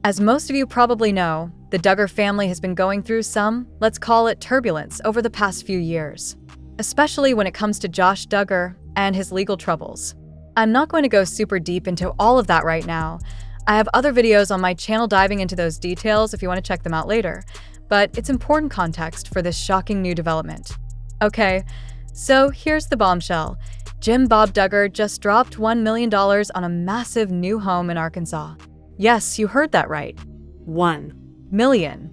As most of you probably know, the Duggar family has been going through some, let's call it turbulence, over the past few years, especially when it comes to Josh Duggar and his legal troubles. I'm not going to go super deep into all of that right now. I have other videos on my channel diving into those details if you want to check them out later, but it's important context for this shocking new development. Okay, so here's the bombshell. Jim Bob Duggar just dropped $1 million on a massive new home in Arkansas. Yes, you heard that right. $1 million.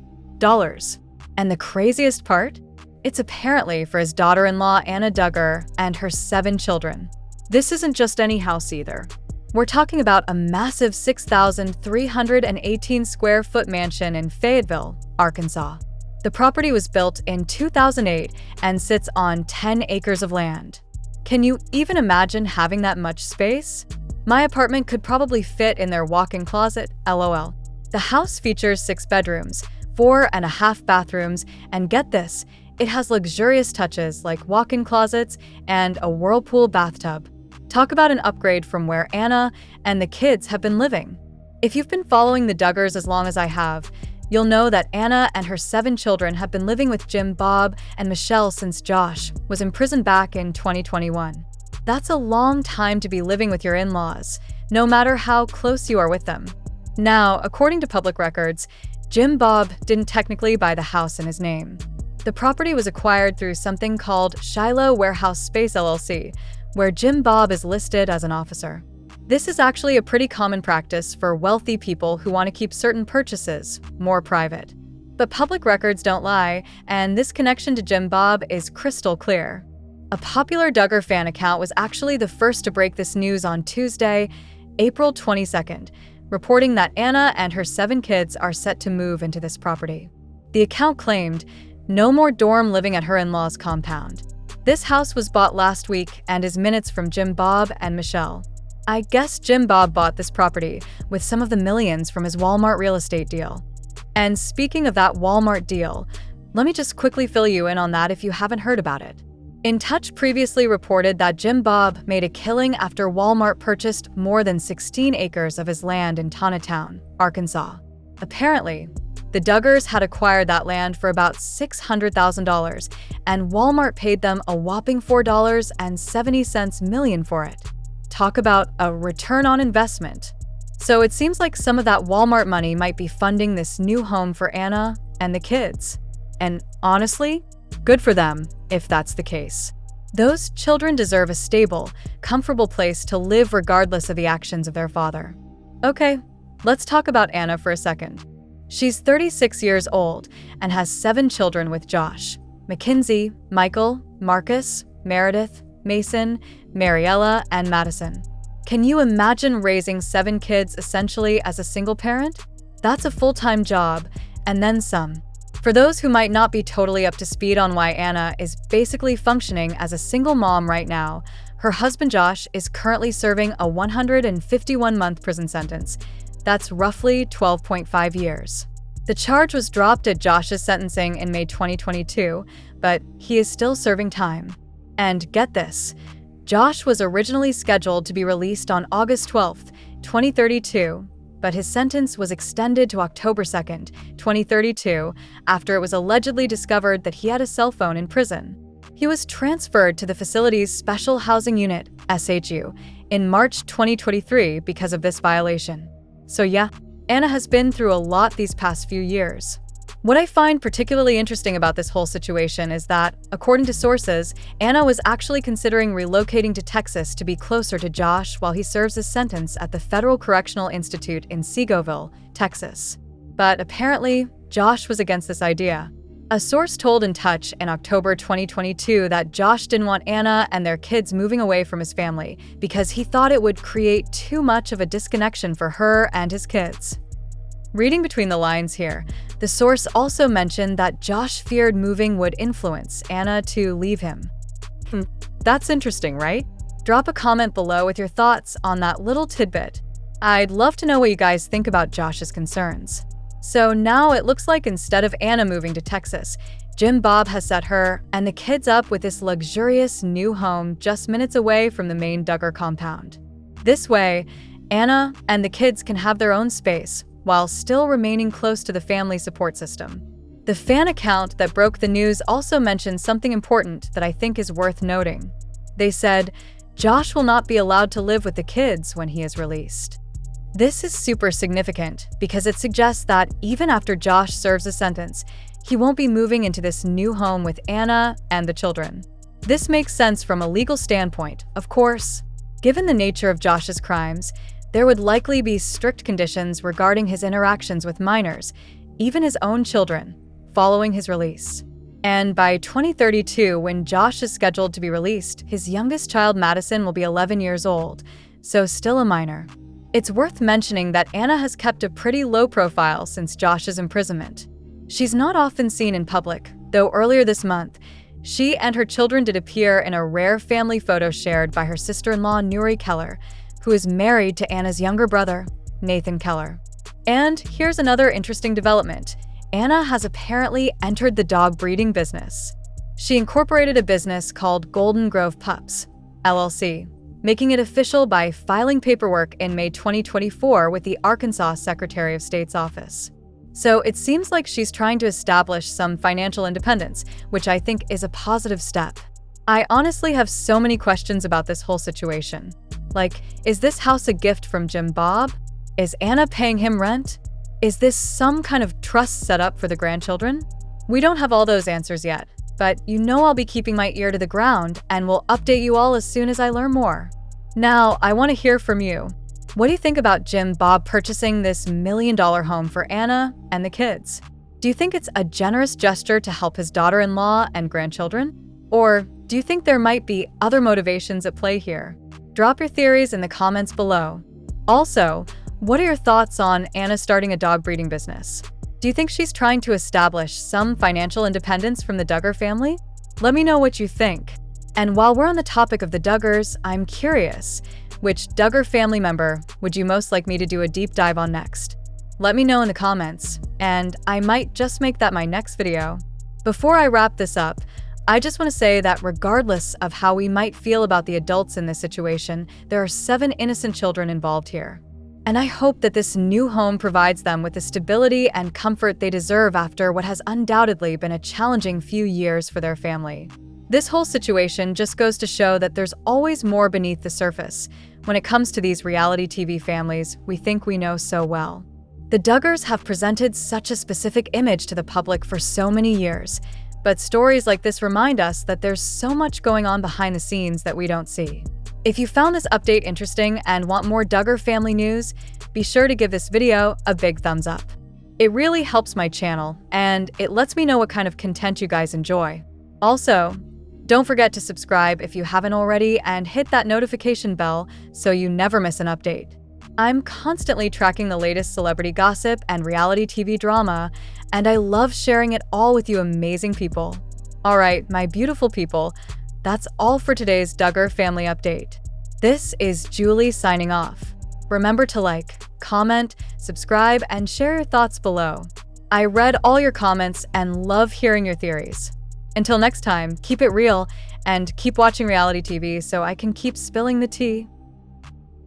And the craziest part? It's apparently for his daughter-in-law Anna Duggar and her 7 children. This isn't just any house either. We're talking about a massive 6,318 square foot mansion in Fayetteville, Arkansas. The property was built in 2008 and sits on 10 acres of land. Can you even imagine having that much space? My apartment could probably fit in their walk-in closet, LOL. The house features 6 bedrooms, 4.5 bathrooms, and get this, it has luxurious touches like walk-in closets and a whirlpool bathtub. Talk about an upgrade from where Anna and the kids have been living. If you've been following the Duggars as long as I have, you'll know that Anna and her 7 children have been living with Jim Bob and Michelle since Josh was in prison back in 2021. That's a long time to be living with your in-laws, no matter how close you are with them. Now, according to public records, Jim Bob didn't technically buy the house in his name. The property was acquired through something called Shiloh Warehouse Space LLC, where Jim Bob is listed as an officer. This is actually a pretty common practice for wealthy people who want to keep certain purchases more private. But public records don't lie, and this connection to Jim Bob is crystal clear. A popular Duggar fan account was actually the first to break this news on Tuesday, April 22nd, reporting that Anna and her 7 kids are set to move into this property. The account claimed, "No more dorm living at her in-laws' compound." This house was bought last week and is minutes from Jim Bob and Michelle. I guess Jim Bob bought this property with some of the millions from his Walmart real estate deal. And speaking of that Walmart deal, let me just quickly fill you in on that if you haven't heard about it. In Touch previously reported that Jim Bob made a killing after Walmart purchased more than 16 acres of his land in Town, Arkansas. Apparently, the Duggars had acquired that land for about $600,000, and Walmart paid them a whopping $4.70 million for it. Talk about a return on investment. So it seems like some of that Walmart money might be funding this new home for Anna and the kids. And honestly, good for them, if that's the case. Those children deserve a stable, comfortable place to live regardless of the actions of their father. Okay, let's talk about Anna for a second. She's 36 years old and has 7 children with Josh, Mackenzie, Michael, Marcus, Meredith, Mason, Mariella, and Madison. Can you imagine raising 7 kids essentially as a single parent? That's a full-time job, and then some. For those who might not be totally up to speed on why Anna is basically functioning as a single mom right now, her husband Josh is currently serving a 151-month prison sentence. That's roughly 12.5 years. The charge was dropped at Josh's sentencing in May 2022, but he is still serving time. And get this, Josh was originally scheduled to be released on August 12, 2032, but his sentence was extended to October 2, 2032, after it was allegedly discovered that he had a cell phone in prison. He was transferred to the facility's Special Housing Unit, SHU, in March 2023 because of this violation. So yeah, Anna has been through a lot these past few years. What I find particularly interesting about this whole situation is that, according to sources, Anna was actually considering relocating to Texas to be closer to Josh while he serves his sentence at the Federal Correctional Institute in Segoville, Texas. But apparently, Josh was against this idea. A source told In Touch in October 2022 that Josh didn't want Anna and their kids moving away from his family because he thought it would create too much of a disconnection for her and his kids. Reading between the lines here, the source also mentioned that Josh feared moving would influence Anna to leave him. That's interesting, right? Drop a comment below with your thoughts on that little tidbit. I'd love to know what you guys think about Josh's concerns. So now it looks like instead of Anna moving to Texas, Jim Bob has set her and the kids up with this luxurious new home just minutes away from the main Duggar compound. This way, Anna and the kids can have their own space while still remaining close to the family support system. The fan account that broke the news also mentioned something important that I think is worth noting. They said, Josh will not be allowed to live with the kids when he is released. This is super significant because it suggests that even after Josh serves a sentence, he won't be moving into this new home with Anna and the children. This makes sense from a legal standpoint, of course. Given the nature of Josh's crimes, there would likely be strict conditions regarding his interactions with minors, even his own children, following his release. And by 2032, when Josh is scheduled to be released, his youngest child, Madison, will be 11 years old, so still a minor. It's worth mentioning that Anna has kept a pretty low profile since Josh's imprisonment. She's not often seen in public, though earlier this month, she and her children did appear in a rare family photo shared by her sister-in-law, Nuri Keller, who is married to Anna's younger brother, Nathan Keller. And here's another interesting development. Anna has apparently entered the dog breeding business. She incorporated a business called Golden Grove Pups, LLC, making it official by filing paperwork in May 2024 with the Arkansas Secretary of State's office. So it seems like she's trying to establish some financial independence, which I think is a positive step. I honestly have so many questions about this whole situation. Like, is this house a gift from Jim Bob? Is Anna paying him rent? Is this some kind of trust set up for the grandchildren? We don't have all those answers yet, but you know I'll be keeping my ear to the ground and will update you all as soon as I learn more. Now, I want to hear from you. What do you think about Jim Bob purchasing this $1 million home for Anna and the kids? Do you think it's a generous gesture to help his daughter-in-law and grandchildren? Or do you think there might be other motivations at play here? Drop your theories in the comments below. Also, what are your thoughts on Anna starting a dog breeding business? Do you think she's trying to establish some financial independence from the Duggar family? Let me know what you think. And while we're on the topic of the Duggars, I'm curious, which Duggar family member would you most like me to do a deep dive on next? Let me know in the comments, and I might just make that my next video. Before I wrap this up, I just want to say that regardless of how we might feel about the adults in this situation, there are 7 innocent children involved here. And I hope that this new home provides them with the stability and comfort they deserve after what has undoubtedly been a challenging few years for their family. This whole situation just goes to show that there's always more beneath the surface when it comes to these reality TV families we think we know so well. The Duggars have presented such a specific image to the public for so many years, but stories like this remind us that there's so much going on behind the scenes that we don't see. If you found this update interesting and want more Duggar family news, be sure to give this video a big thumbs up. It really helps my channel, and it lets me know what kind of content you guys enjoy. Also, don't forget to subscribe if you haven't already and hit that notification bell so you never miss an update. I'm constantly tracking the latest celebrity gossip and reality TV drama, and I love sharing it all with you amazing people. Alright, my beautiful people, that's all for today's Duggar family update. This is Julie signing off. Remember to like, comment, subscribe, and share your thoughts below. I read all your comments and love hearing your theories. Until next time, keep it real and keep watching reality TV so I can keep spilling the tea.